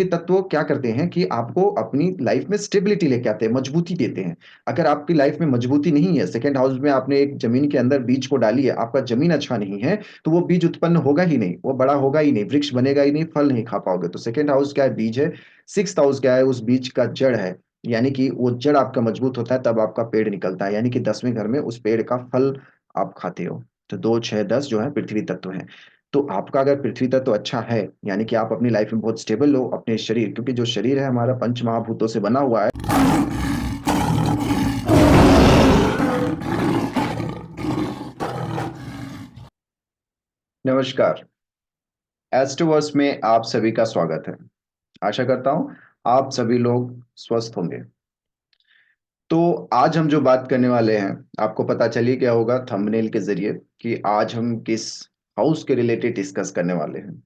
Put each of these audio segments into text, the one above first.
ये तत्व क्या करते हैं कि आपको अपनी लाइफ में स्टेबिलिटी लेके आते हैं, मजबूती देते हैं। अगर आपकी लाइफ में मजबूती नहीं है, सेकंड हाउस में आपने एक ज़मीन के अंदर बीज को डाली है, आपका ज़मीन अच्छा नहीं है, तो वो बीज उत्पन्न होगा ही नहीं, वो बड़ा होगा ही नहीं, वृक्ष बनेगा ही नहीं, फल नहीं खा पाओगे। तो सेकंड हाउस क्या है? बीज है। सिक्स्थ हाउस क्या है? उस बीज का जड़ है। यानी कि वो जड़ आपका मजबूत होता है, तब आपका पेड़ निकलता है। यानी कि 10वें घर में उस पेड़ का फल आप खाते हो। तो 2, 6, 10 जो है पृथ्वी तत्व हैं। तो आपका अगर पृथ्वी तत्व अच्छा है, यानी कि आप अपनी लाइफ में बहुत स्टेबल हो, अपने शरीर, क्योंकि जो शरीर है हमारा पंच महाभूतों से बना हुआ है। नमस्कार। एस्ट्रोवर्स में आप सभी का स्वागत है। आशा करता हूं आप सभी लोग स्वस्थ होंगे। तो आज हम जो बात करने वाले हैं, आपको पता चल ही गया होगा थंबनेल के जरिए कि आज हम किस हाउस के रिलेटेड डिस्कस करने वाले हैं।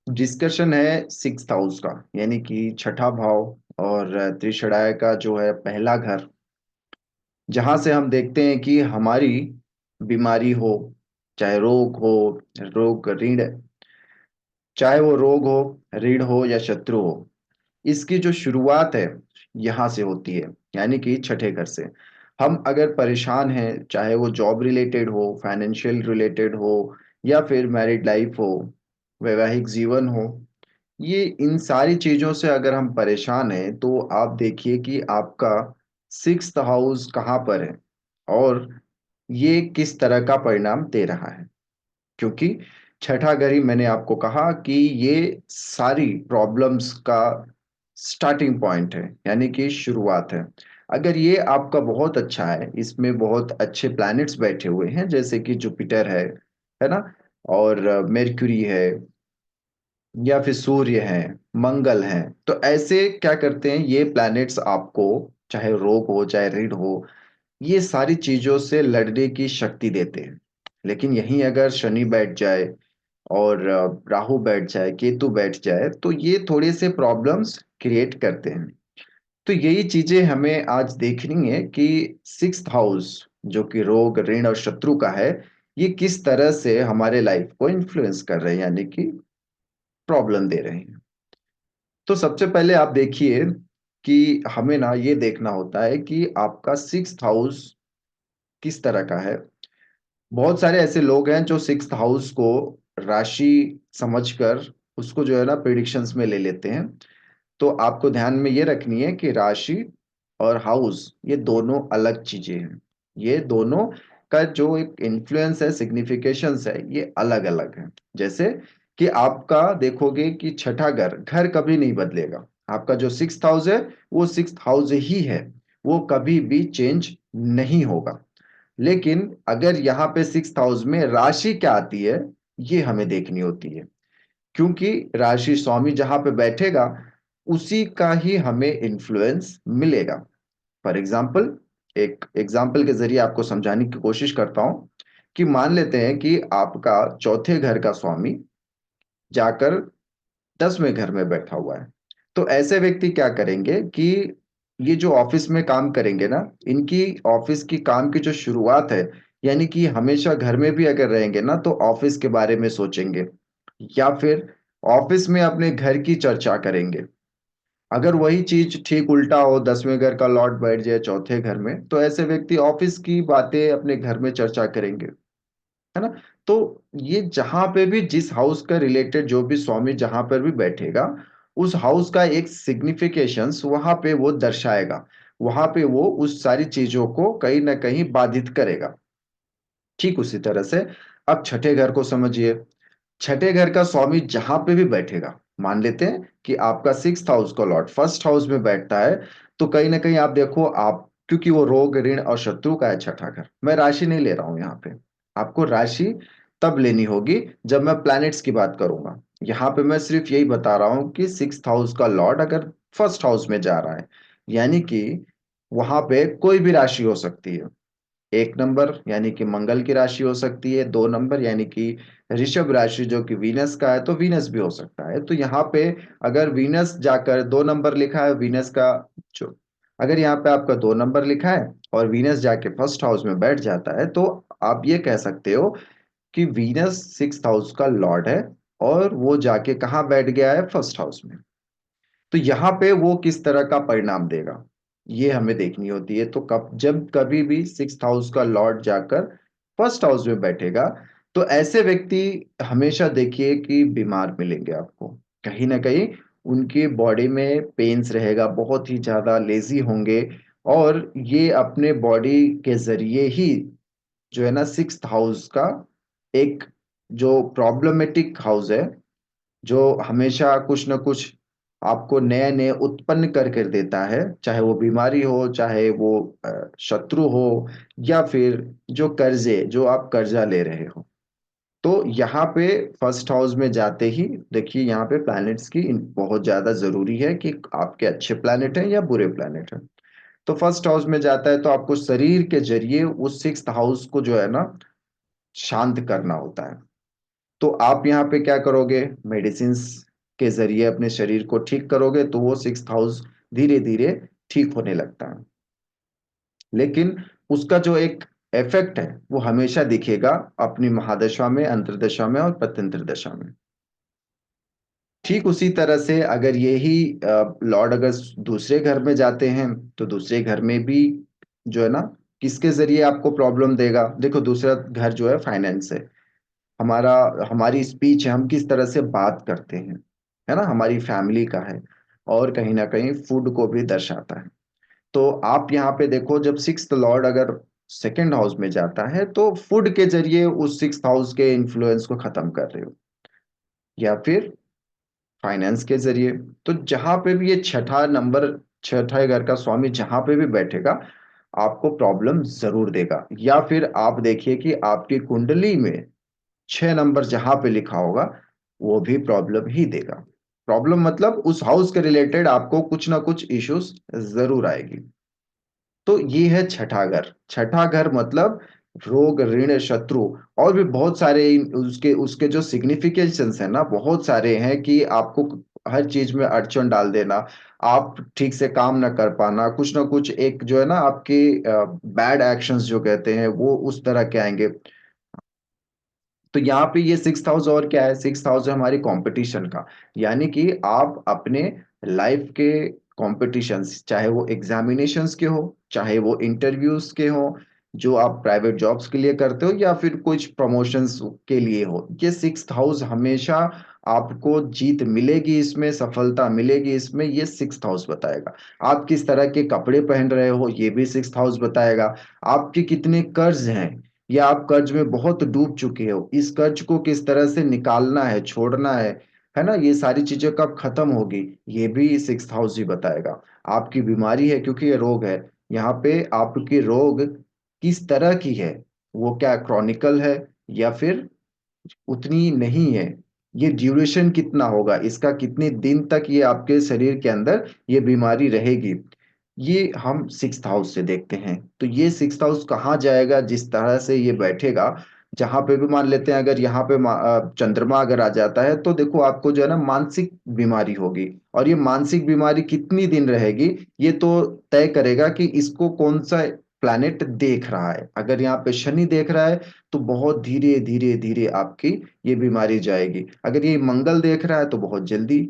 डिस्कशन है सिक्स्थ हाउस का, यानी कि छठा भाव और त्रिशराय का जो है पहला घर, जहां से हम देखते हैं कि हमारी बीमारी हो, चाहे रोग हो, रोग ऋण, चाहे वो रोग हो, ऋण हो या शत्रु हो, इसकी जो शुरुआत है यहाँ से होती है, यानी कि छठे घर से। हम अगर परेशान हैं, चाहे वो जॉब रिलेटेड हो, फाइनेंशियल रिलेटेड हो, या फिर मैरिड लाइफ हो, वैवाहिक जीवन हो, ये इन सारी चीजों से अगर हम परेशान हैं, तो आप देखिए कि आपका सिक्स्थ हाउस कहाँ पर है और ये किस तरह का परिणाम दे रहा है। क्योंकि छठा घर ही, मैंने आपको कहा कि ये सारी प्रॉब्लम्स का स्टार्टिंग पॉइंट है, यानी कि शुरुआत है। अगर ये आपका बहुत अच्छा है, इसमें बहुत अच्छे प्लैनेट्स बैठे हुए हैं, जैसे कि जुपिटर है ना, और मेर्क्यूरी है, या फिर सूर्य है, मंगल है, तो ऐसे क्या करते हैं ये प्लैनेट्स आपको, चाहे रोग हो चाहे ऋण हो, ये सारी चीजों से लड़ने की शक्ति देते हैं। लेकिन यहीं अगर शनि बैठ जाए और राहु बैठ जाए, केतु बैठ जाए, तो ये थोड़े से प्रॉब्लम्स क्रिएट करते हैं। तो यही चीजें हमें आज देखनी है कि सिक्स्थ हाउस, जो कि रोग ऋण और शत्रु का है, ये किस तरह से हमारे लाइफ को इन्फ्लुएंस कर रहे हैं, यानी कि प्रॉब्लम दे रहे हैं। तो सबसे पहले आप देखिए कि हमें ना ये देखना होता है कि आपका सिक्स्थ हाउस किस तरह का है। बहुत सारे ऐसे लोग हैं जो सिक्स्थ हाउस को राशि समझकर उसको जो है ना प्रिडिक्शंस में ले लेते हैं। तो आपको ध्यान में ये रखनी है कि राशि और हाउस ये दोनों अलग चीजें हैं। ये दोनों का जो एक इन्फ्लुएंस है, सिग्निफिकेशंस है, ये अलग अलग है। जैसे कि आपका देखोगे कि छठा घर, घर कभी नहीं बदलेगा। आपका जो सिक्स्थ हाउस है वो सिक्स्थ हाउस ही है, वो कभी भी चेंज नहीं होगा। लेकिन अगर यहाँ पे सिक्स्थ हाउस में राशि क्या आती है, ये हमें देखनी होती है। क्योंकि राशि स्वामी जहां पे बैठेगा, उसी का ही हमें इन्फ्लुएंस मिलेगा। फॉर एग्जाम्पल, एक एग्जाम्पल के जरिए आपको समझाने की कोशिश करता हूं कि मान लेते हैं कि आपका चौथे घर का स्वामी जाकर 10वें घर में बैठा हुआ है। तो ऐसे व्यक्ति क्या करेंगे कि ये जो ऑफिस में काम करेंगे ना, इनकी ऑफिस की काम की जो शुरुआत है, यानी कि हमेशा घर में भी अगर रहेंगे ना, तो ऑफिस के बारे में सोचेंगे, या फिर ऑफिस में अपने घर की चर्चा करेंगे। अगर वही चीज ठीक उल्टा हो, 10वें घर का लॉर्ड बैठ जाए चौथे घर में, तो ऐसे व्यक्ति ऑफिस की बातें अपने घर में चर्चा करेंगे, है ना। तो ये जहां पे भी, जिस हाउस का रिलेटेड जो भी स्वामी जहां पर भी बैठेगा, उस हाउस का एक सिग्निफिकेशंस वहां पे वो दर्शाएगा। वहां पे वो उस सारी चीजों को कहीं ना कहीं बाधित करेगा। ठीक उसी तरह से अब छठे घर को समझिए। छठे घर का स्वामी जहां पे भी बैठेगा, मान लेते हैं कि आपका सिक्स्थ हाउस का लॉर्ड फर्स्ट हाउस में बैठता है, तो कहीं ना कहीं आप देखो, आप, क्योंकि वो रोग ऋण और शत्रु का है छठा घर, मैं राशि नहीं ले रहा हूं यहाँ पे। आपको राशि तब लेनी होगी जब मैं प्लैनेट्स की बात करूंगा। यहाँ पे मैं सिर्फ यही बता रहा हूँ कि सिक्स्थ हाउस का लॉर्ड अगर फर्स्ट हाउस में जा रहा है, यानी कि वहां पे कोई भी राशि हो सकती है। एक नंबर यानी कि मंगल की राशि हो सकती है, 2 नंबर यानी कि ऋषभ राशि जो कि वीनस का है, तो वीनस भी हो सकता है। तो यहाँ पे अगर वीनस जाकर 2 नंबर लिखा है वीनस का, जो, अगर यहाँ पे आपका 2 नंबर लिखा है और वीनस जाके फर्स्ट हाउस में बैठ जाता है, तो आप ये कह सकते हो कि वीनस सिक्स्थ हाउस का लॉर्ड है और वो जाके कहाँ बैठ गया है? फर्स्ट हाउस में। तो यहाँ पे वो किस तरह का परिणाम देगा, ये हमें देखनी होती है। तो जब कभी भी सिक्स्थ हाउस का लॉर्ड जाकर फर्स्ट हाउस में बैठेगा, तो ऐसे व्यक्ति हमेशा देखिए कि बीमार मिलेंगे आपको। कहीं ना कहीं उनकी बॉडी में पेन्स रहेगा, बहुत ही ज्यादा लेजी होंगे, और ये अपने बॉडी के जरिए ही जो है ना सिक्स्थ हाउस का एक जो प्रॉब्लमेटिक हाउस है, जो हमेशा कुछ न कुछ आपको नए नए उत्पन्न करके देता है, चाहे वो बीमारी हो, चाहे वो शत्रु हो, या फिर जो कर्जे जो आप कर्जा ले रहे हो। तो यहाँ पे फर्स्ट हाउस में जाते ही देखिए, यहाँ पे प्लैनेट्स की बहुत ज्यादा जरूरी है कि आपके अच्छे प्लैनेट हैं या बुरे प्लैनेट हैं। तो फर्स्ट हाउस में जाता है तो आपको शरीर के जरिए उस सिक्स्थ हाउस को जो है ना शांत करना होता है। तो आप यहाँ पे क्या करोगे, मेडिसिन के जरिए अपने शरीर को ठीक करोगे, तो वो सिक्स्थ हाउस धीरे धीरे ठीक होने लगता है। लेकिन उसका जो एक इफेक्ट है वो हमेशा दिखेगा अपनी महादशा में, अंतर्दशा में और प्रत्यंतर दशा में। ठीक उसी तरह से अगर यही लॉर्ड अगर दूसरे घर में जाते हैं, तो दूसरे घर में भी जो है ना किसके जरिए आपको प्रॉब्लम देगा। देखो, दूसरा घर जो है फाइनेंस है, हमारा हमारी स्पीच है, हम किस तरह से बात करते हैं, है ना, हमारी फैमिली का है, और कहीं ना कहीं फूड को भी दर्शाता है। तो आप यहाँ पे देखो, जब सिक्स्थ लॉर्ड अगर सेकंड हाउस में जाता है, तो फूड के जरिए उस सिक्स्थ हाउस के इन्फ्लुएंस को खत्म कर रहे हो, या फिर फाइनेंस के जरिए। तो जहां पे भी ये छठा नंबर, छठा घर का स्वामी जहां पे भी बैठेगा, आपको प्रॉब्लम जरूर देगा। या फिर आप देखिए कि आपकी कुंडली में 6 नंबर जहां पे लिखा होगा, वो भी प्रॉब्लम ही देगा। प्रॉब्लम मतलब उस हाउस के रिलेटेड आपको कुछ ना कुछ इश्यूज जरूर आएगी। तो ये है छठा घर। छठा घर मतलब रोग, ऋण, शत्रु, और भी बहुत सारे उसके उसके जो सिग्निफिकेशंस है ना, बहुत सारे हैं कि आपको हर चीज में अड़चन डाल देना, आप ठीक से काम ना कर पाना, कुछ ना कुछ एक जो है ना आपके बैड एक्शंस जो कहते हैं वो उस तरह के आएंगे। तो यहाँ पे ये सिक्स हाउस और क्या है, सिक्स हाउस है हमारी कंपटीशन का। यानी कि आप अपने लाइफ के कॉम्पिटिशन्स, चाहे वो एग्जामिनेशंस के हो, चाहे वो इंटरव्यूज के हो, जो आप प्राइवेट जॉब्स के लिए करते हो, या फिर कुछ प्रमोशंस के लिए हो, ये सिक्स हाउस हमेशा आपको जीत मिलेगी, इसमें सफलता मिलेगी, इसमें ये सिक्स हाउस बताएगा। आप किस तरह के कपड़े पहन रहे हो, ये भी सिक्स हाउस बताएगा। आपके कितने कर्ज हैं, या आप कर्ज में बहुत डूब चुके हो, इस कर्ज को किस तरह से निकालना है, छोड़ना है ना, ये सारी चीजें कब खत्म होगी, ये भी सिक्स्थ हाउस ही बताएगा। आपकी बीमारी है, क्योंकि ये रोग है, यहाँ पे आपकी रोग किस तरह की है, वो क्या क्रॉनिकल है या फिर उतनी नहीं है, ये ड्यूरेशन कितना होगा, इसका कितने दिन तक ये आपके शरीर के अंदर ये बीमारी रहेगी, ये हम सिक्स्थ हाउस से देखते हैं। तो ये सिक्स्थ हाउस कहाँ जाएगा, जिस तरह से ये बैठेगा, जहां पे भी मान लेते हैं अगर यहाँ पे चंद्रमा अगर आ जाता है, तो देखो आपको जो है ना मानसिक बीमारी होगी, और ये मानसिक बीमारी कितनी दिन रहेगी, ये तो तय करेगा कि इसको कौन सा प्लैनेट देख रहा है। अगर यहाँ पे शनि देख रहा है, तो बहुत धीरे धीरे धीरे आपकी ये बीमारी जाएगी। अगर ये मंगल देख रहा है, तो बहुत जल्दी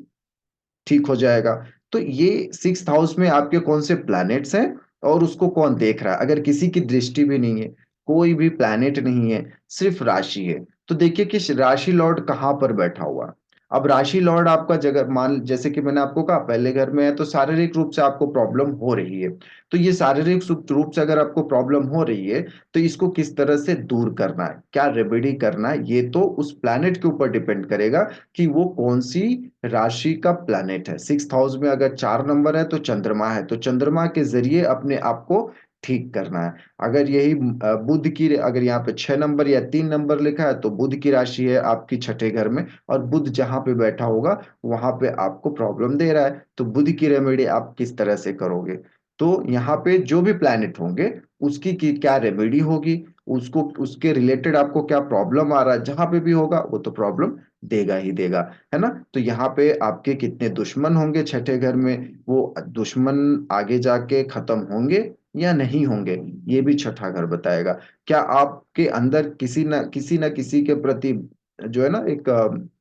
ठीक हो जाएगा। तो ये सिक्स्थ हाउस में आपके कौन से प्लैनेट्स हैं, और उसको कौन देख रहा है। अगर किसी की दृष्टि भी नहीं है, कोई भी प्लैनेट नहीं है, सिर्फ राशि है, तो देखिए कि राशि लॉर्ड कहाँ पर बैठा हुआ है। अब राशि लॉर्ड आपका जगह मान, जैसे कि मैंने आपको कहा पहले घर में है, तो शारीरिक रूप से आपको प्रॉब्लम हो रही है। तो ये शारीरिक रूप से अगर आपको प्रॉब्लम हो रही है, तो इसको किस तरह से दूर करना है, क्या रेमेडी करना है, ये तो उस प्लैनेट के ऊपर डिपेंड करेगा कि वो कौन सी राशि का प्लैनेट है। सिक्स्थ हाउस में अगर 4 नंबर है, तो चंद्रमा है, तो चंद्रमा के जरिए अपने आप को ठीक करना है। अगर यही बुध की, अगर यहाँ पे 6 नंबर या 3 नंबर लिखा है, तो बुध की राशि है आपकी छठे घर में, और बुध जहां पे बैठा होगा वहां पे आपको प्रॉब्लम दे रहा है, तो बुध की रेमेडी आप किस तरह से करोगे। तो यहाँ पे जो भी प्लैनेट होंगे, उसकी क्या रेमेडी होगी, उसको उसके रिलेटेड आपको क्या प्रॉब्लम आ रहा है, जहां पे भी होगा वो तो प्रॉब्लम देगा ही देगा, है ना। तो यहाँ पे आपके कितने दुश्मन होंगे छठे घर में, वो दुश्मन आगे जाके खत्म होंगे या नहीं होंगे, ये भी छठा घर बताएगा। क्या आपके अंदर किसी न किसी के प्रति जो है ना एक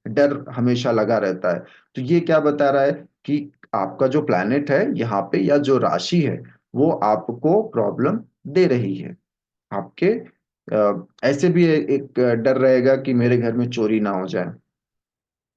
डर हमेशा लगा रहता है, तो ये क्या बता रहा है कि आपका जो प्लैनेट है यहाँ पे या जो राशि है वो आपको प्रॉब्लम दे रही है। आपके ऐसे भी एक डर रहेगा कि मेरे घर में चोरी ना हो जाए,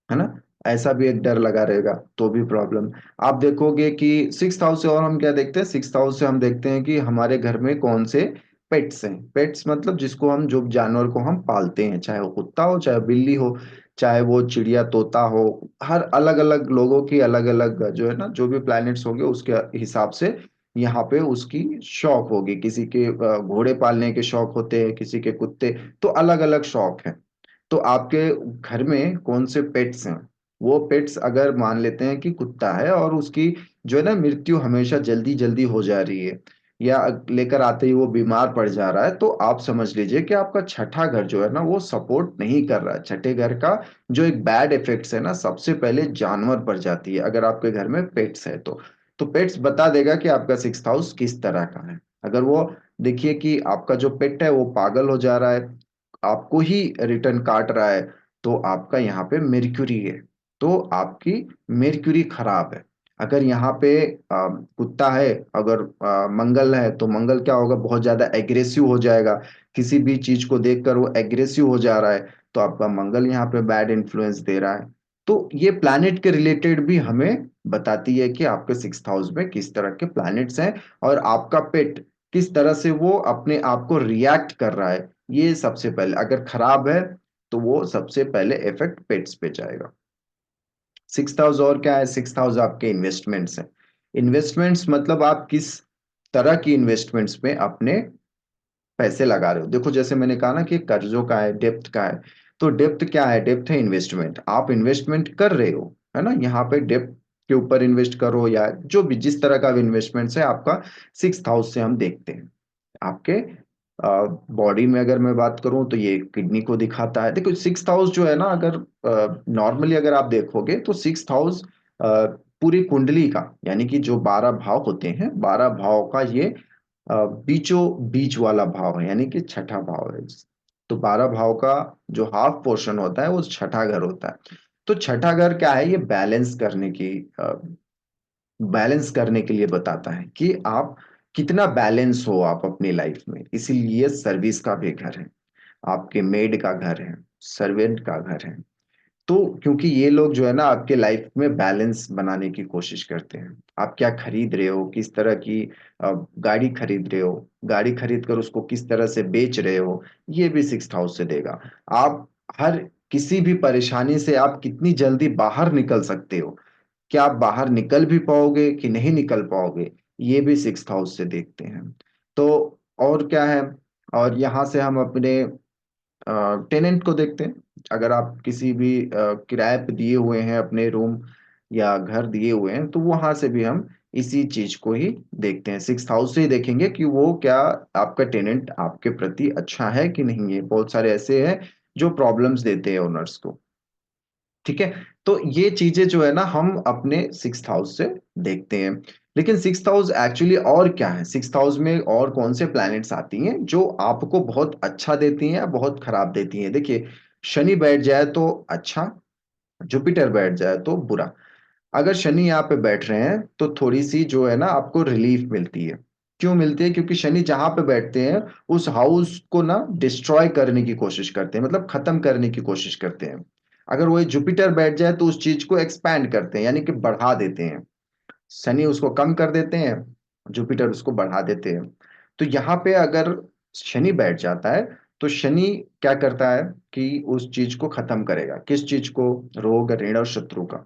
है ना, ऐसा भी एक डर लगा रहेगा तो भी प्रॉब्लम। आप देखोगे कि सिक्स हाउस से और हम क्या देखते हैं, सिक्स हाउस से हम देखते हैं कि हमारे घर में कौन से पेट्स हैं। पेट्स मतलब जिसको हम, जो जानवर को हम पालते हैं, चाहे वो कुत्ता हो, चाहे बिल्ली हो, चाहे वो चिड़िया तोता हो। हर अलग अलग लोगों की अलग अलग जो है ना, जो भी प्लैनेट्स होंगे उसके हिसाब से यहाँ पे उसकी शौक होगी। किसी के घोड़े पालने के शौक होते हैं, किसी के कुत्ते, तो अलग अलग शौक है। तो आपके घर में कौन से पेट्स हैं, वो पेट्स अगर मान लेते हैं कि कुत्ता है और उसकी जो है ना मृत्यु हमेशा जल्दी जल्दी हो जा रही है, या लेकर आते ही वो बीमार पड़ जा रहा है, तो आप समझ लीजिए कि आपका छठा घर जो है ना वो सपोर्ट नहीं कर रहा है। छठे घर का जो एक बैड इफेक्ट्स है ना, सबसे पहले जानवर पर जाती है अगर आपके घर में पेट्स है तो पेट्स बता देगा कि आपका सिक्स हाउस किस तरह का है। अगर वो देखिए कि आपका जो पेट है वो पागल हो जा रहा है, आपको ही रिटर्न काट रहा है, तो आपका यहाँ पे मेर्क्यूरी है, तो आपकी मेर्क्यूरी खराब है। अगर यहाँ पे कुत्ता है, अगर मंगल है, तो मंगल क्या होगा, बहुत ज्यादा एग्रेसिव हो जाएगा, किसी भी चीज को देखकर वो एग्रेसिव हो जा रहा है, तो आपका मंगल यहाँ पे बैड इन्फ्लुएंस दे रहा है। तो ये प्लैनेट के रिलेटेड भी हमें बताती है कि आपके सिक्स हाउस में किस तरह के प्लैनेट्स हैं, और आपका पेट किस तरह से वो अपने आप को रिएक्ट कर रहा है। ये सबसे पहले अगर खराब है तो वो सबसे पहले इफेक्ट पेट्स पे जाएगा। सिक्स हाउस और क्या है, सिक्स हाउस आपके इन्वेस्टमेंट्स हैं। इन्वेस्टमेंट्स मतलब आप किस तरह की इन्वेस्टमेंट्स में अपने पैसे लगा रहे हो। देखो जैसे मैंने कहा ना कि कर्जों का है, डेप्थ का है, तो डेप्थ क्या है, डेप्थ है इन्वेस्टमेंट, आप इन्वेस्टमेंट कर रहे हो, है ना, यहाँ पे डेप्थ के ऊपर इन्वेस्ट करो, या जो भी जिस तरह का इन्वेस्टमेंट है आपका सिक्स हाउस से हम देखते हैं। आपके बॉडी में अगर मैं बात करूं तो ये किडनी को दिखाता है। देखो सिक्स हाउस जो है ना, अगर नॉर्मली अगर आप देखोगे तो सिक्स हाउस पूरी कुंडली का, यानी कि जो 12 भाव होते हैं, 12 भाव का ये बीचों बीच वाला भाव है, यानी कि छठा भाव है। तो 12 भाव का जो हाफ पोर्शन होता है वो छठा घर होता है। तो छठा घर क्या है, ये बैलेंस करने के लिए बताता है कि आप कितना बैलेंस हो आप अपनी लाइफ में। इसीलिए सर्विस का भी घर है, आपके मेड का घर है, सर्वेंट का घर है। तो क्योंकि ये लोग जो है ना आपके लाइफ में बैलेंस बनाने की कोशिश करते हैं। आप क्या खरीद रहे हो, किस तरह की गाड़ी खरीद रहे हो, गाड़ी खरीद कर उसको किस तरह से बेच रहे हो, ये भी सिक्स हाउस से देगा। आप हर किसी भी परेशानी से आप कितनी जल्दी बाहर निकल सकते हो, क्या आप बाहर निकल भी पाओगे कि नहीं निकल पाओगे, ये भी सिक्स हाउस से देखते हैं। तो और क्या है, और यहाँ से हम अपने टेनेंट को देखते हैं। अगर आप किसी भी किराए पे दिए हुए हैं अपने रूम या घर दिए हुए हैं, तो वहां से भी हम इसी चीज को ही देखते हैं, सिक्स हाउस से ही देखेंगे कि वो क्या, आपका टेनेंट आपके प्रति अच्छा है कि नहीं है। बहुत सारे ऐसे हैं जो प्रॉब्लम्स देते हैं ओनर्स को, ठीक है। तो ये चीजें जो है ना हम अपने सिक्स हाउस से देखते हैं। लेकिन सिक्स हाउस एक्चुअली और क्या है, सिक्स हाउस में और कौन से प्लैनेट्स आती हैं जो आपको बहुत अच्छा देती हैं या बहुत खराब देती हैं। देखिए, शनि बैठ जाए तो अच्छा, जुपिटर बैठ जाए तो बुरा। अगर शनि यहाँ पे बैठ रहे हैं तो थोड़ी सी जो है ना आपको रिलीफ मिलती है। क्यों मिलती है, क्योंकि शनि जहां पे बैठते हैं उस हाउस को ना डिस्ट्रॉय करने की कोशिश करते हैं, मतलब खत्म करने की कोशिश करते हैं। अगर वही जुपिटर बैठ जाए तो उस चीज को एक्सपैंड करते हैं, यानी कि बढ़ा देते हैं। शनि उसको कम कर देते हैं, जुपिटर उसको बढ़ा देते हैं। तो यहाँ पे अगर शनि बैठ जाता है तो शनि क्या करता है कि उस चीज को खत्म करेगा। किस चीज को, रोग ऋण और शत्रु का,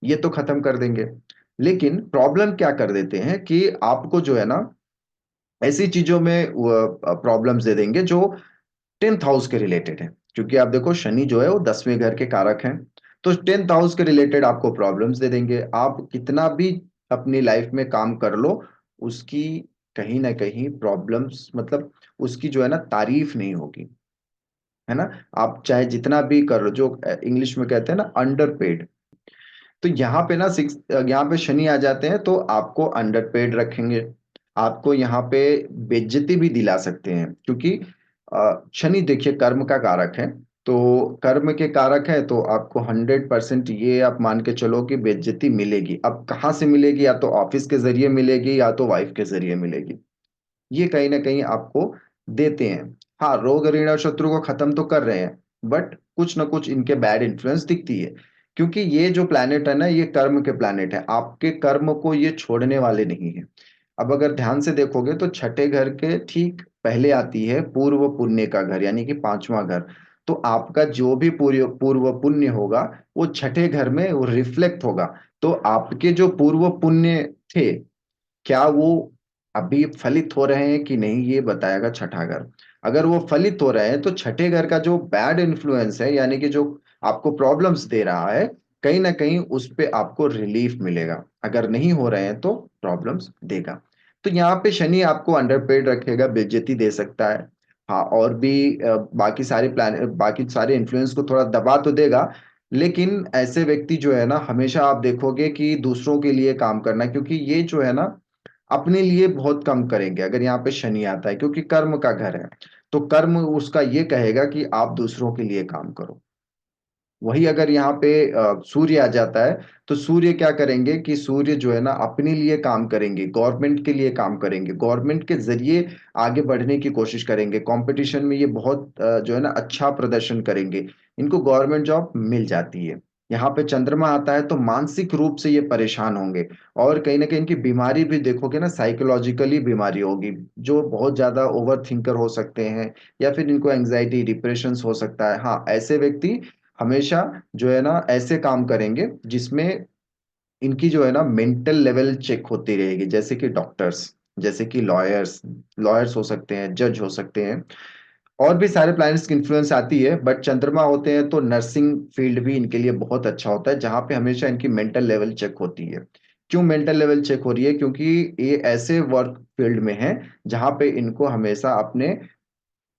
ये तो खत्म कर देंगे। लेकिन प्रॉब्लम क्या कर देते हैं कि आपको जो है ना ऐसी चीजों में प्रॉब्लम्स दे देंगे जो टेंथ हाउस के रिलेटेड है। क्योंकि आप देखो शनि जो है वो 10वें घर के कारक हैं, तो टेंथ हाउस के रिलेटेड आपको प्रॉब्लम्स दे देंगे। आप कितना भी अपनी लाइफ में काम कर लो, उसकी कहीं ना कहीं प्रॉब्लम्स, मतलब उसकी जो है ना तारीफ नहीं होगी, है ना। आप चाहे जितना भी कर लो, जो इंग्लिश में कहते हैं ना अंडर पेड, तो यहाँ पे ना सिक्स, यहाँ पे शनि आ जाते हैं तो आपको अंडर पेड रखेंगे। आपको यहाँ पे बेइज्जती भी दिला सकते हैं, क्योंकि शनि देखिए कर्म का कारक है। तो कर्म के कारक है तो आपको 100% ये आप मान के चलो कि बेइज्जती मिलेगी। अब कहाँ से मिलेगी? या तो ऑफिस के जरिए मिलेगी या तो वाइफ के जरिए मिलेगी। ये कहीं ना कहीं आपको देते हैं। हाँ, रोग ऋण और शत्रु को खत्म तो कर रहे हैं, बट कुछ ना कुछ इनके बैड इन्फ्लुएंस दिखती है। क्योंकि ये जो प्लैनेट है ना, ये कर्म के प्लैनेट है, आपके कर्म को ये छोड़ने वाले नहीं है। अब अगर ध्यान से देखोगे तो छठे घर के ठीक पहले आती है पूर्व पुण्य का घर, यानी कि पांचवा घर। तो आपका जो भी पूर्व पूर्व पुण्य होगा वो छठे घर में वो रिफ्लेक्ट होगा। तो आपके जो पूर्व पुण्य थे, क्या वो अभी फलित हो रहे हैं कि नहीं, ये बताएगा छठा घर। अगर वो फलित हो रहे हैं तो छठे घर का जो बैड इन्फ्लुएंस है, यानी कि जो आपको प्रॉब्लम्स दे रहा है, कहीं ना कहीं उस पे आपको रिलीफ मिलेगा। अगर नहीं हो रहे हैं तो प्रॉब्लम्स देगा। तो यहाँ पे शनि आपको अंडरपेड रखेगा, बेइज्जती दे सकता है। हाँ, और भी बाकी सारे प्लान, बाकी सारे इन्फ्लुएंस को थोड़ा दबा तो देगा। लेकिन ऐसे व्यक्ति जो है ना, हमेशा आप देखोगे कि दूसरों के लिए काम करना, क्योंकि ये जो है ना अपने लिए बहुत कम करेंगे अगर यहाँ पे शनि आता है, क्योंकि कर्म का घर है। तो कर्म उसका ये कहेगा कि आप दूसरों के लिए काम करो। वही अगर यहाँ पे सूर्य आ जाता है, तो सूर्य क्या करेंगे कि सूर्य जो है ना अपने लिए काम करेंगे, गवर्नमेंट के लिए काम करेंगे, गवर्नमेंट के जरिए आगे बढ़ने की कोशिश करेंगे, कंपटीशन में ये बहुत जो है ना अच्छा प्रदर्शन करेंगे, इनको गवर्नमेंट जॉब मिल जाती है। यहाँ पे चंद्रमा आता है तो मानसिक रूप से ये परेशान होंगे। और कहीं ना कहीं इनकी बीमारी भी देखोगे ना, साइकोलॉजिकली बीमारी होगी। जो बहुत ज्यादा ओवर थिंकर हो सकते हैं, या फिर इनको एंजाइटी डिप्रेशन हो सकता है। हाँ, ऐसे व्यक्ति हमेशा जो है ना ऐसे काम करेंगे जिसमें इनकी जो है ना मेंटल लेवल चेक होती रहेगी, जैसे कि डॉक्टर्स, जैसे कि लॉयर्स, लॉयर्स हो सकते हैं, जज हो सकते हैं। और भी सारे प्लैनेट्स की इन्फ्लुएंस आती है, बट चंद्रमा होते हैं तो नर्सिंग फील्ड भी इनके लिए बहुत अच्छा होता है, जहां पे हमेशा इनकी मेंटल लेवल चेक होती है। क्यों मेंटल लेवल चेक हो रही है? क्योंकि ये ऐसे वर्क फील्ड में है जहां पे इनको हमेशा अपने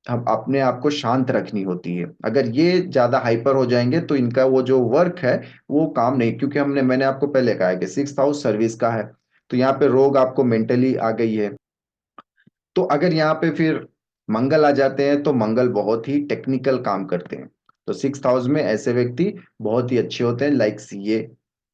हम अपने आप को शांत रखनी होती है। अगर ये ज्यादा हाइपर हो जाएंगे तो इनका वो जो वर्क है वो काम नहीं, क्योंकि मैंने आपको पहले कहा है कि 6th हाउस सर्विस का है। तो यहाँ पे रोग आपको मेंटली आ गई है। तो अगर यहाँ पे फिर मंगल आ जाते हैं तो मंगल बहुत ही टेक्निकल काम करते हैं। तो 6th हाउस में ऐसे व्यक्ति बहुत ही अच्छे होते हैं, लाइक सीए,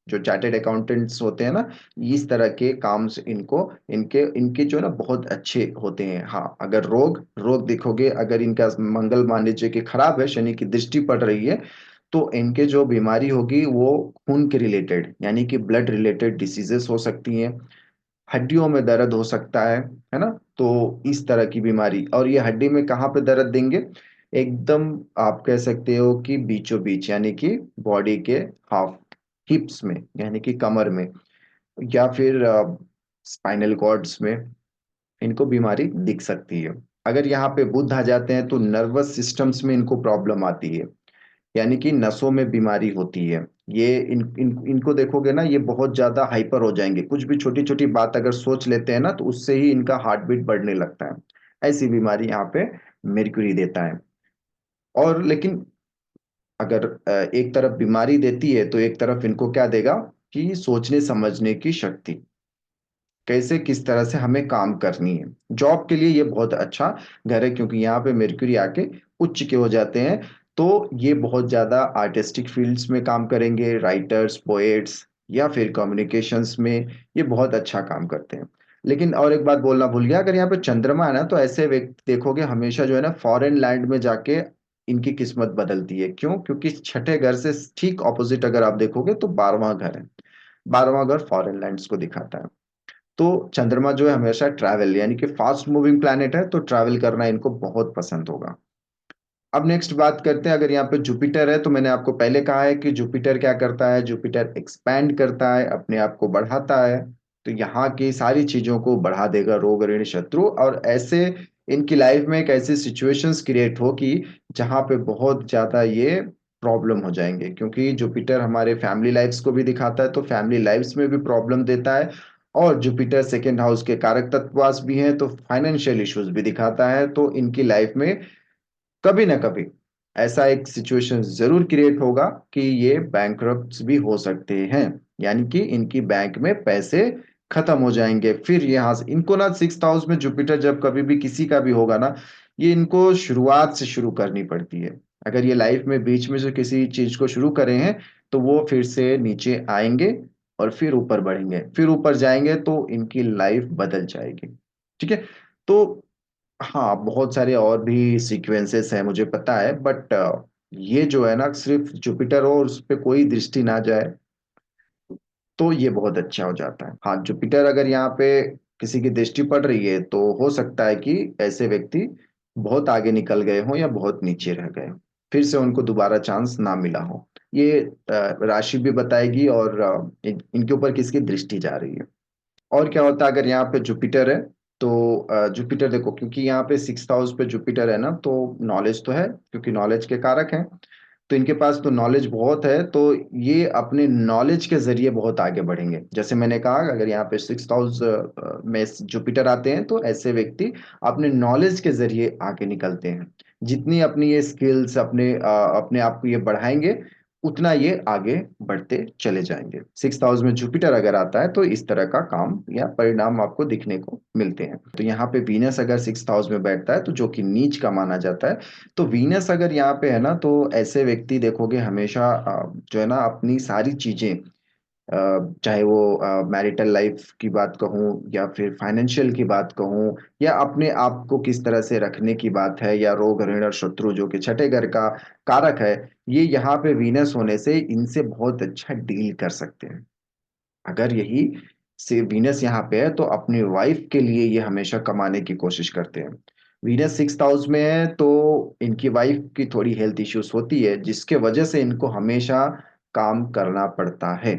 जो चार्टेड अकाउंटेंट्स होते हैं ना, इस तरह के काम से इनको इनके इनके जो है ना बहुत अच्छे होते हैं। हाँ, अगर रोग रोग देखोगे, अगर इनका मंगल मान लीजिए कि खराब है, शनि की दृष्टि पड़ रही है, तो इनके जो बीमारी होगी वो खून के रिलेटेड, यानी कि ब्लड रिलेटेड डिसीजेस हो सकती हैं। हड्डियों में दर्द हो सकता है ना। तो इस तरह की बीमारी, और ये हड्डी में कहाँ पे दर्द देंगे? एकदम आप कह सकते हो कि बीचों बीच, यानी कि बॉडी के हाफ हिप्स में, यानी कि कमर में, या फिर स्पाइनल कॉर्ड्स में इनको बीमारी दिख सकती है। अगर यहाँ पे बुध आ जाते हैं तो नर्वस सिस्टम्स में इनको प्रॉब्लम आती है, यानी कि नसों में बीमारी होती है। ये इनको देखोगे ना, ये बहुत ज्यादा हाइपर हो जाएंगे, कुछ भी छोटी छोटी बात अगर सोच लेते हैं ना तो उससे ही इनका हार्ट बीट बढ़ने लगता है। ऐसी बीमारी यहाँ पे मेरक्यूरी देता है। और लेकिन अगर एक तरफ बीमारी देती है तो एक तरफ इनको क्या देगा कि सोचने समझने की शक्ति, कैसे किस तरह से हमें काम करनी है। जॉब के लिए ये बहुत अच्छा घर है, क्योंकि यहाँ पे मेरक्यूरी आके उच्च के हो जाते हैं। तो ये बहुत ज्यादा आर्टिस्टिक फील्ड्स में काम करेंगे, राइटर्स, पोएट्स, या फिर कम्युनिकेशंस में ये बहुत अच्छा काम करते हैं। लेकिन और एक बात बोलना भूल गया, अगर यहाँ पे चंद्रमा है ना, तो ऐसे व्यक्ति देखोगे हमेशा जो है ना फॉरेन लैंड में जाके इनकी किस्मत बदलती है। क्यों? क्योंकि छठे घर से ठीक ऑपोजिट अगर आप देखोगे तो 12वां घर है। 12वां घर फॉरेन लैंड्स को दिखाता है। तो चंद्रमा जो है हमेशा ट्रैवल, यानी कि फास्ट मूविंग प्लैनेट है, तो ट्रैवल करना इनको बहुत पसंद होगा। अब नेक्स्ट बात करते हैं, अगर यहाँ पे जुपिटर है, तो मैंने आपको पहले कहा है कि जुपिटर क्या करता है, जुपिटर एक्सपैंड करता है, अपने आप को बढ़ाता है। तो यहाँ की सारी चीजों को बढ़ा देगा, रोग ऋण शत्रु, और ऐसे इनकी लाइफ में एक ऐसी सिचुएशंस क्रिएट हो कि जहाँ पे बहुत ज्यादा ये प्रॉब्लम हो जाएंगे, क्योंकि जुपिटर हमारे फैमिली लाइफ्स को भी दिखाता है, तो फैमिली लाइफ्स में भी प्रॉब्लम देता है। और जुपिटर 2nd हाउस के कारक तत्ववास भी हैं, तो फाइनेंशियल इश्यूज भी दिखाता है। तो इनकी लाइफ में कभी ना कभी ऐसा एक सिचुएशन जरूर क्रिएट होगा कि ये बैंकरप्ट भी हो सकते हैं, यानी कि इनकी बैंक में पैसे खत्म हो जाएंगे। फिर यहाँ से इनको ना 6th हाउस में जुपिटर जब कभी भी किसी का भी होगा ना, ये इनको शुरुआत से शुरू करनी पड़ती है। अगर ये लाइफ में बीच में से किसी चीज को शुरू करें हैं तो वो फिर से नीचे आएंगे और फिर ऊपर बढ़ेंगे, फिर ऊपर जाएंगे तो इनकी लाइफ बदल जाएगी। ठीक है। तो हाँ, बहुत सारे और भी सीक्वेंसेस हैं मुझे पता है, बट ये जो है ना, सिर्फ जुपिटर हो और उस पे कोई दृष्टि ना जाए तो ये बहुत अच्छा हो जाता है। हाँ, जुपिटर अगर यहाँ पे किसी की दृष्टि पड़ रही है तो हो सकता है कि ऐसे व्यक्ति बहुत आगे निकल गए हों या बहुत नीचे रह गए हों, फिर से उनको दोबारा चांस ना मिला हो। ये राशि भी बताएगी और इनके ऊपर किसकी दृष्टि जा रही है। और क्या होता है अगर यहाँ पे जुपिटर है, तो जुपिटर देखो, क्योंकि यहाँ पे 6th हाउस पे जुपिटर है ना, तो नॉलेज तो है, क्योंकि नॉलेज के कारक हैं। तो इनके पास तो नॉलेज बहुत है, तो ये अपने नॉलेज के जरिए बहुत आगे बढ़ेंगे। जैसे मैंने कहा, अगर यहाँ पे 6th हाउस में जुपिटर आते हैं तो ऐसे व्यक्ति अपने नॉलेज के जरिए आगे निकलते हैं। जितनी अपनी ये स्किल्स अपने आप को ये बढ़ाएंगे, उतना ये आगे बढ़ते चले जाएंगे। 6th हाउस में जुपिटर अगर आता है तो इस तरह का काम या परिणाम आपको दिखने को मिलते हैं। तो यहाँ पे वीनस अगर 6th हाउस में बैठता है तो जो कि नीच का माना जाता है, तो वीनस अगर यहाँ पे है ना, तो ऐसे व्यक्ति देखोगे हमेशा जो है ना, अपनी सारी चीजें, चाहे वो मैरिटल लाइफ की बात कहूँ या फिर फाइनेंशियल की बात कहूँ या अपने आप को किस तरह से रखने की बात है, या रोग ऋण और शत्रु जो कि छठे घर का कारक है, ये यहाँ पे वीनस होने से इनसे बहुत अच्छा डील कर सकते हैं। अगर यही से वीनस यहाँ पे है तो अपनी वाइफ के लिए ये हमेशा कमाने की कोशिश करते हैं। वीनस 6th हाउस में है तो इनकी वाइफ की थोड़ी हेल्थ इश्यूज होती है, जिसके वजह से इनको हमेशा काम करना पड़ता है,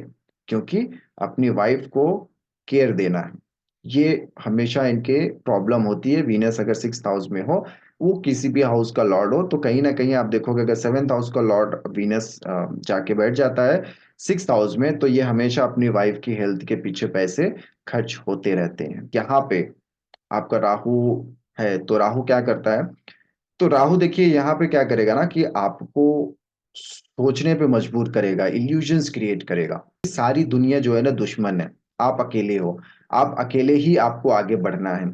क्योंकि अपनी वाइफ को केयर देना है। ये हमेशा इनके प्रॉब्लम होती है। वीनस अगर 6th हाउस में हो, वो किसी भी हाउस का लॉर्ड हो, तो कहीं ना कहीं आप देखोगे अगर 7th हाउस का लॉर्ड वीनस जाके बैठ जाता है 6th हाउस में, तो ये हमेशा अपनी वाइफ की हेल्थ के पीछे पैसे खर्च होते रहते हैं। यहाँ पे आपका राहु है, तो राहु क्या करता है, तो राहु देखिए यहाँ पे क्या करेगा ना, कि आपको सोचने पे मजबूर करेगा, इल्यूजन्स क्रिएट करेगा। सारी दुनिया जो है ना दुश्मन है, आप अकेले हो, आप अकेले ही आपको आगे बढ़ना है।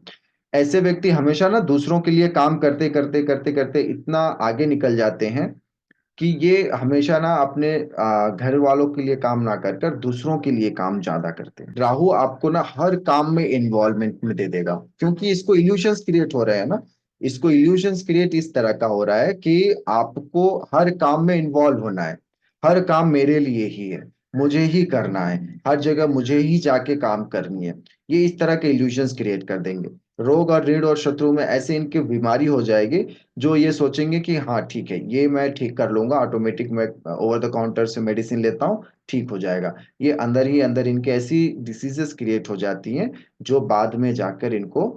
ऐसे व्यक्ति हमेशा ना दूसरों के लिए काम करते करते करते करते इतना आगे निकल जाते हैं कि ये हमेशा ना अपने घर वालों के लिए काम ना कर कर दूसरों के लिए काम ज्यादा करते हैं। राहु आपको ना हर काम में इन्वॉल्वमेंट में दे देगा, क्योंकि इसको इल्यूशंस क्रिएट हो रहे हैं ना। इसको इल्यूशंस क्रिएट इस तरह का हो रहा है कि आपको हर काम में इन्वॉल्व होना है, हर काम मेरे लिए ही है, मुझे ही करना है, हर जगह मुझे ही जाके काम करनी है। ये इस तरह के इल्यूशंस क्रिएट कर देंगे। रोग और ऋण और शत्रु में ऐसे इनकी बीमारी हो जाएगी, जो ये सोचेंगे कि हाँ ठीक है, ये मैं ठीक कर लूंगा, ऑटोमेटिक मैं ओवर द काउंटर से मेडिसिन लेता हूँ, ठीक हो जाएगा। ये अंदर ही अंदर इनके ऐसी डिसीजेस क्रिएट हो जाती हैं जो बाद में जाकर इनको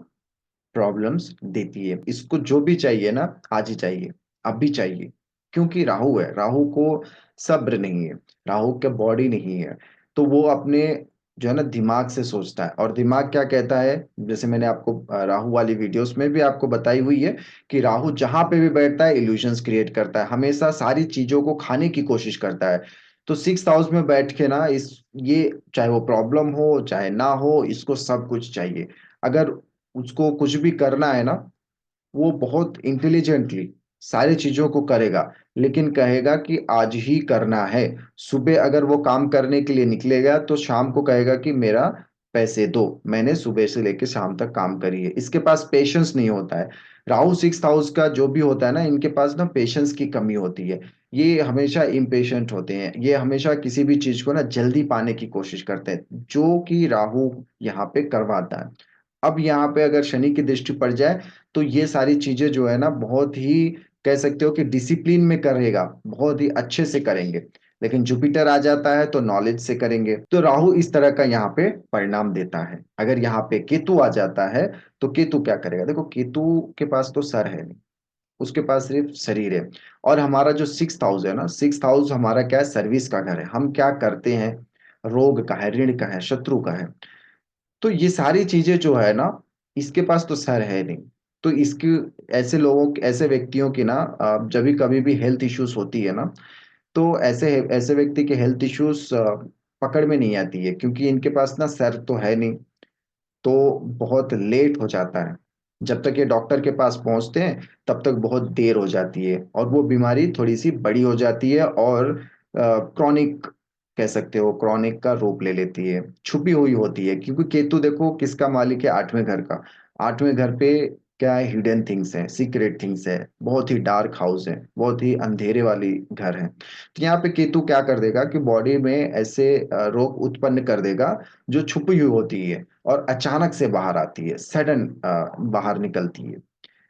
प्रॉब्लम्स देती है। इसको जो भी चाहिए ना, आज ही चाहिए, अब भी चाहिए, क्योंकि राहु है, राहु को सब्र नहीं है, राहु के बॉडी नहीं है। तो वो अपने जो है ना दिमाग से सोचता है, और दिमाग क्या कहता है, जैसे मैंने आपको राहु वाली वीडियोस में भी आपको बताई हुई है कि राहु जहां पे भी बैठता है इल्यूजन्स क्रिएट करता है, हमेशा सारी चीजों को खाने की कोशिश करता है। तो 6th हाउस में बैठ के ना, इस ये चाहे वो प्रॉब्लम हो चाहे ना हो, इसको सब कुछ चाहिए। अगर उसको कुछ भी करना है ना, वो बहुत इंटेलिजेंटली सारी चीजों को करेगा, लेकिन कहेगा कि आज ही करना है। सुबह अगर वो काम करने के लिए निकलेगा तो शाम को कहेगा कि मेरा पैसे दो, मैंने सुबह से लेकर शाम तक काम करी है। इसके पास पेशेंस नहीं होता है। राहु 6th हाउस का जो भी होता है ना, इनके पास ना पेशेंस की कमी होती है। ये हमेशा इम्पेशेंट होते हैं, ये हमेशा किसी भी चीज को ना जल्दी पाने की कोशिश करते हैं, जो कि राहु यहाँ पे करवाता है। अब यहाँ पे अगर शनि की दृष्टि पड़ जाए तो ये सारी चीजें जो है ना, बहुत ही कह सकते हो कि डिसिप्लिन में करेगा, बहुत ही अच्छे से करेंगे। लेकिन जुपिटर आ जाता है तो नॉलेज से करेंगे। तो राहु इस तरह का यहाँ पे परिणाम देता है। अगर यहाँ पे केतु आ जाता है तो केतु क्या करेगा, देखो केतु के पास तो सर है नहीं, उसके पास सिर्फ शरीर है। और हमारा जो 6th हाउस है ना, 6th हाउस हमारा क्या है, सर्विस का घर है, हम क्या करते हैं, रोग का है, ऋण का है, शत्रु का है। तो ये सारी चीजें जो है ना, इसके पास तो सर है नहीं। तो इसकी ऐसे लोगों ऐसे व्यक्तियों की ना, जब भी कभी भी हेल्थ इश्यूज होती है ना, तो ऐसे ऐसे व्यक्ति के हेल्थ इश्यूज पकड़ में नहीं आती है, क्योंकि इनके पास ना सर तो है नहीं, तो बहुत लेट हो जाता है। जब तक ये डॉक्टर के पास पहुंचते हैं तब तक बहुत देर हो जाती है और वो बीमारी थोड़ी सी बड़ी हो जाती है और क्रॉनिक कह सकते हो, क्रॉनिक का रूप ले लेती है, छुपी हुई होती है। क्योंकि केतु देखो किसका मालिक है, 8वें घर का। 8वें घर पे क्या है, हिडन थिंग्स है, सीक्रेट थिंग्स है, बहुत ही डार्क हाउस है, बहुत ही अंधेरे वाली घर है। तो यहाँ पे केतु क्या कर देगा कि बॉडी में ऐसे रोग उत्पन्न कर देगा जो छुपी हुई होती है और अचानक से बाहर आती है, सडन बाहर निकलती है,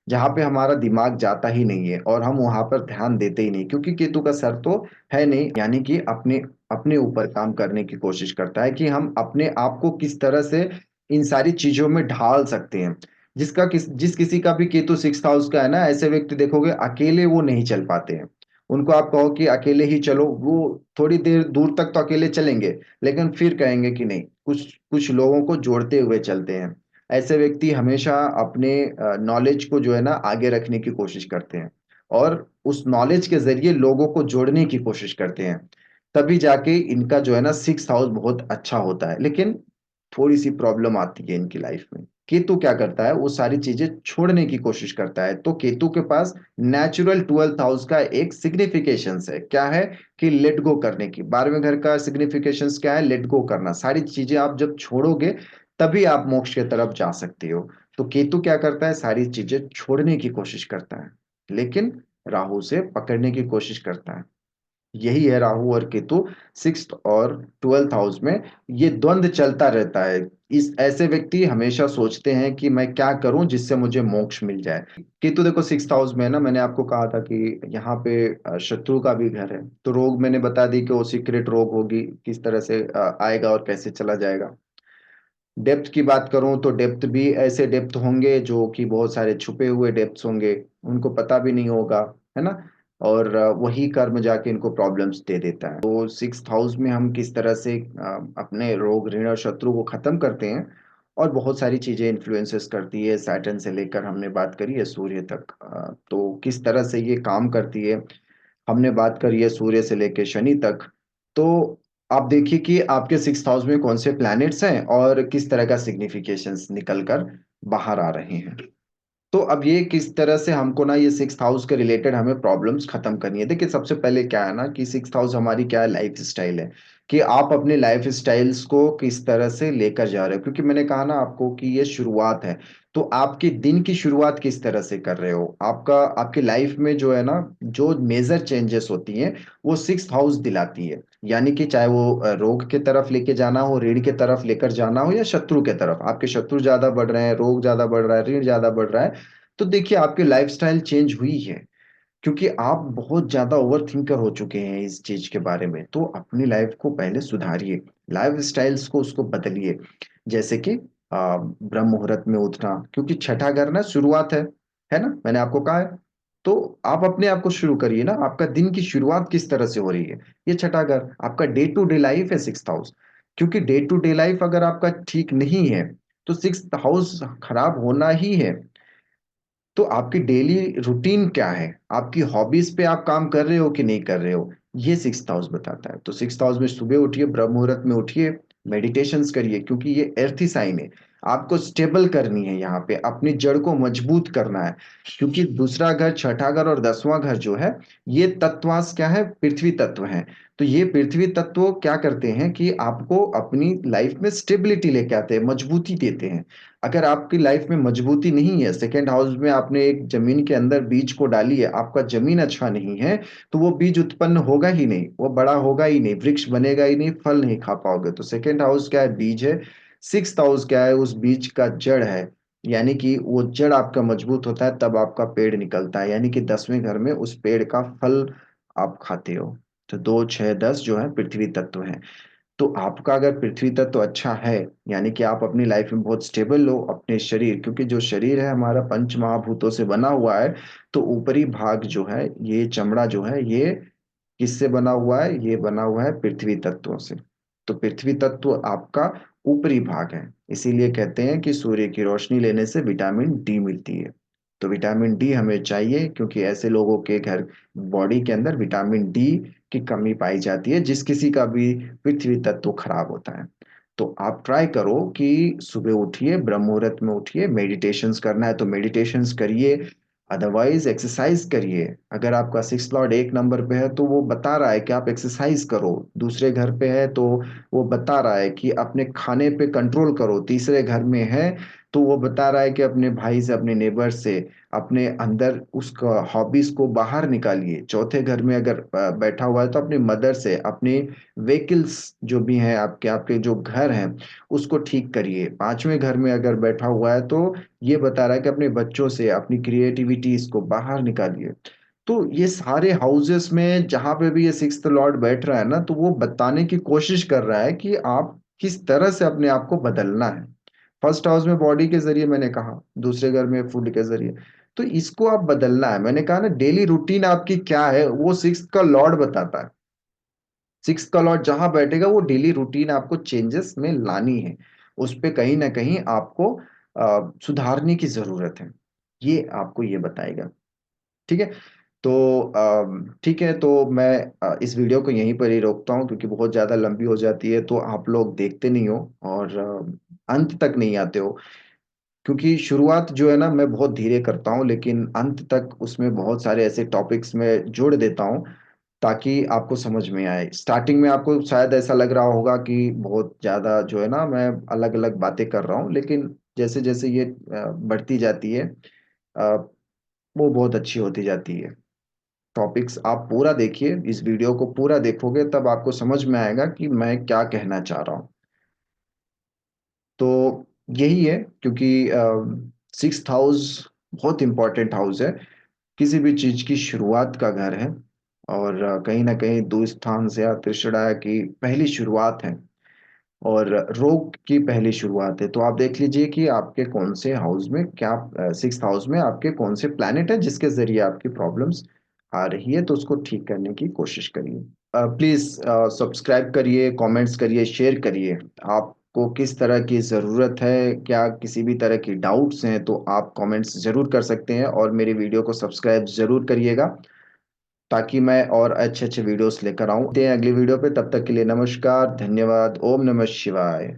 जहाँ पे हमारा दिमाग जाता ही नहीं है और हम वहां पर ध्यान देते ही नहीं, क्योंकि केतु का सर तो है नहीं। यानी कि अपने अपने ऊपर काम करने की कोशिश करता है कि हम अपने आप को किस तरह से इन सारी चीजों में ढाल सकते हैं। जिस किसी का भी केतु 6th हाउस का है ना, ऐसे व्यक्ति देखोगे अकेले वो नहीं चल पाते हैं। उनको आप कहो कि अकेले ही चलो, वो थोड़ी देर दूर तक तो अकेले चलेंगे, लेकिन फिर कहेंगे कि नहीं, कुछ कुछ लोगों को जोड़ते हुए चलते हैं। ऐसे व्यक्ति हमेशा अपने नॉलेज को जो है ना आगे रखने की कोशिश करते हैं और उस नॉलेज के जरिए लोगों को जोड़ने की कोशिश करते हैं। तभी जाके इनका जो है ना 6th हाउस बहुत अच्छा होता है। लेकिन थोड़ी सी प्रॉब्लम आती है इनकी लाइफ में। केतु क्या करता है, वो सारी चीजें छोड़ने की कोशिश करता है। तो केतु के पास नेचुरल 12th हाउस का एक सिग्निफिकेशन है, क्या है कि लेट गो करने की। 12वें घर का सिग्निफिकेशन क्या है, लेट गो करना। सारी चीजें आप जब छोड़ोगे तभी आप मोक्ष की तरफ जा सकते हो। तो केतु क्या करता है, सारी चीजें छोड़ने की कोशिश करता है, लेकिन राहु से पकड़ने की कोशिश करता है। यही है राहु और केतु 6th और 12th हाउस में, ये द्वंद चलता रहता है। इस ऐसे व्यक्ति हमेशा सोचते हैं कि मैं क्या करूं जिससे मुझे मोक्ष मिल जाए। केतु देखो 6th हाउस में है ना, मैंने आपको कहा था कि यहाँ पे शत्रु का भी घर है। तो रोग मैंने बता दी कि वो सीक्रेट रोग होगी, किस तरह से आएगा और कैसे चला जाएगा। डेप्थ की बात करूं तो डेप्थ भी ऐसे डेप्थ होंगे जो कि बहुत सारे छुपे हुए डेप्थ होंगे, उनको पता भी नहीं होगा, है ना। और वही कर्म जाके इनको प्रॉब्लम्स दे देता है। तो 6th हाउस में हम किस तरह से अपने रोग ऋण और शत्रु को खत्म करते हैं, और बहुत सारी चीजें इन्फ्लुएंसेस करती है, सैटर्न से लेकर हमने बात करी है सूर्य तक। तो किस तरह से ये काम करती है, हमने बात करी है सूर्य से लेकर शनि तक। तो आप देखिए कि आपके 6th हाउस में कौन से प्लैनेट्स हैं और किस तरह का सिग्निफिकेशंस निकल कर बाहर आ रहे हैं। तो अब ये किस तरह से हमको ना ये 6th हाउस के रिलेटेड हमें प्रॉब्लम्स खत्म करनी है। देखिए सबसे पहले क्या है ना कि 6th हाउस हमारी क्या है, लाइफ स्टाइल है। कि आप अपने लाइफ स्टाइल्स को किस तरह से लेकर जा रहे हो, क्योंकि मैंने कहा ना आपको कि ये शुरुआत है। तो आपके दिन की शुरुआत किस तरह से कर रहे हो, आपका आपकी लाइफ में जो है ना, जो मेजर चेंजेस होती हैं वो 6th हाउस दिलाती है। यानी कि चाहे वो रोग के तरफ लेके जाना हो, ऋण के तरफ लेकर जाना हो, या शत्रु के तरफ, आपके शत्रु ज्यादा बढ़ रहे हैं, रोग ज्यादा बढ़ रहा है, ऋण ज्यादा बढ़ रहा है, तो देखिए आपकी लाइफस्टाइल चेंज हुई है। क्योंकि आप बहुत ज्यादा ओवर थिंकर हो चुके हैं इस चीज के बारे में। तो अपनी लाइफ को पहले सुधारिए, लाइफ स्टाइल्स को उसको बदलिए। जैसे कि ब्रह्म मुहूर्त में उठना, क्योंकि छठा घर ना शुरुआत है ना, मैंने आपको कहा है। तो आप अपने आप को शुरू करिए ना, आपका दिन की शुरुआत किस तरह से हो रही है। ये छठा घर आपका डे टू डे लाइफ है, 6th हाउस। क्योंकि डे टू डे लाइफ अगर आपका ठीक नहीं है तो 6th हाउस खराब होना ही है। तो आपकी डेली रूटीन क्या है, आपकी हॉबीज पे आप काम कर रहे हो कि नहीं कर रहे हो, ये 6th हाउस बताता है। तो 6th हाउस में सुबह उठिए, ब्रह्म मुहूर्त में उठिए, मेडिटेशंस करिए, क्योंकि ये एर्थी साइन है। आपको स्टेबल करनी है, यहाँ पे अपनी जड़ को मजबूत करना है। क्योंकि दूसरा घर, छठा घर और 10वां घर जो है, ये तत्वांश क्या है, पृथ्वी तत्व है। तो ये पृथ्वी तत्व क्या करते हैं कि आपको अपनी लाइफ में स्टेबिलिटी लेके आते हैं, मजबूती देते हैं। अगर आपकी लाइफ में मजबूती नहीं है, 2nd हाउस में आपने एक जमीन के अंदर बीज को डाली है, आपका जमीन अच्छा नहीं है, तो वो बीज उत्पन्न होगा ही नहीं, वो बड़ा होगा ही नहीं, वृक्ष बनेगा ही नहीं, फल नहीं खा पाओगे। तो 2nd हाउस क्या है, बीज है। 6th हाउस क्या है, उस बीज का जड़ है। यानी कि वो जड़ आपका मजबूत होता है तब आपका पेड़ निकलता है, यानी कि 10वें घर में उस पेड़ का फल आप खाते हो। तो 2 6 10 जो है पृथ्वी तत्व है। तो आपका अगर पृथ्वी तत्व अच्छा है, यानी कि आप अपनी लाइफ में बहुत स्टेबल हो, अपने शरीर, क्योंकि जो शरीर है हमारा पंच महाभूतों से बना हुआ है। तो ऊपरी भाग जो है, ये चमड़ा जो है, ये किससे बना हुआ है, ये बना हुआ है पृथ्वी तत्वों से। तो पृथ्वी तत्व आपका ऊपरी भाग है। इसीलिए कहते हैं कि सूर्य की रोशनी लेने से विटामिन डी मिलती है। तो विटामिन डी हमें चाहिए, क्योंकि ऐसे लोगों के घर बॉडी के अंदर विटामिन डी की कमी पाई जाती है, जिस किसी का भी पृथ्वी तत्व खराब होता है। तो आप ट्राई करो कि सुबह उठिए, ब्रह्म मुहूर्त में उठिए, मेडिटेशंस करना है तो मेडिटेशंस करिए, अदरवाइज एक्सरसाइज करिए। अगर आपका सिक्स लॉर्ड एक नंबर पे है तो वो बता रहा है कि आप एक्सरसाइज करो। दूसरे घर पे है तो वो बता रहा है कि अपने खाने पे कंट्रोल करो। तीसरे घर में है तो वो बता रहा है कि अपने भाई से, अपने नेबर से, अपने अंदर उसका हॉबीज को बाहर निकालिए। चौथे घर में अगर बैठा हुआ है तो अपने मदर से, अपने व्हीकल्स जो भी हैं आपके आपके जो घर हैं उसको ठीक करिए। पांचवें घर में अगर बैठा हुआ है तो ये बता रहा है कि अपने बच्चों से अपनी क्रिएटिविटीज को बाहर निकालिए। तो ये सारे हाउसेस में जहां पे भी ये सिक्स्थ लॉर्ड बैठ रहा है ना, तो वो बताने की कोशिश कर रहा है कि आप किस तरह से अपने आप को बदलना है। फर्स्ट हाउस में बॉडी के जरिए मैंने कहा, दूसरे घर में फूड के जरिए। तो इसको आप बदलना है। मैंने कहा ना, डेली रूटीन आपकी क्या है वो सिक्स्थ का लॉर्ड बताता है। सिक्स का लॉर्ड जहां बैठेगा वो डेली रूटीन आपको चेंजेस में लानी है। उस पे कहीं ना कहीं आपको सुधारने की जरूरत है। ये आपको ये बताएगा। ठीक है। तो ठीक है, तो मैं इस वीडियो को यहीं पर ही रोकता हूँ क्योंकि बहुत ज्यादा लंबी हो जाती है तो आप लोग देखते नहीं हो और अंत तक नहीं आते हो। क्योंकि शुरुआत जो है ना मैं बहुत धीरे करता हूँ, लेकिन अंत तक उसमें बहुत सारे ऐसे टॉपिक्स में जोड़ देता हूँ ताकि आपको समझ में आए। स्टार्टिंग में आपको शायद ऐसा लग रहा होगा कि बहुत ज़्यादा जो है ना मैं अलग-अलग बातें कर रहा हूँ, लेकिन जैसे-जैसे ये बढ़ती जाती है अ, वो बहुत अच्छी होती जाती है। टॉपिक्स आप पूरा देखिए, इस वीडियो को पूरा देखोगे तब आपको समझ में आएगा कि मैं क्या कहना चाह रहा हूँ। तो यही है, क्योंकि सिक्स्थ हाउस बहुत इंपॉर्टेंट हाउस है। किसी भी चीज की शुरुआत का घर है और कहीं ना कहीं दुस्थान से या त्रिषणा की पहली शुरुआत है और रोग की पहली शुरुआत है। तो आप देख लीजिए कि आपके कौन से हाउस में क्या, सिक्स्थ हाउस में आपके कौन से प्लैनेट है जिसके जरिए आपकी प्रॉब्लम्स आ रही है, तो उसको ठीक करने की कोशिश करिए। प्लीज सब्सक्राइब करिए, कमेंट्स करिए, शेयर करिए। आपको किस तरह की ज़रूरत है, क्या किसी भी तरह की डाउट्स हैं तो आप कमेंट्स ज़रूर कर सकते हैं और मेरे वीडियो को सब्सक्राइब ज़रूर करिएगा ताकि मैं और अच्छे अच्छे वीडियोस लेकर आऊं। मिलते हैं अगली वीडियो पे, तब तक के लिए नमस्कार, धन्यवाद, ओम नमः शिवाय।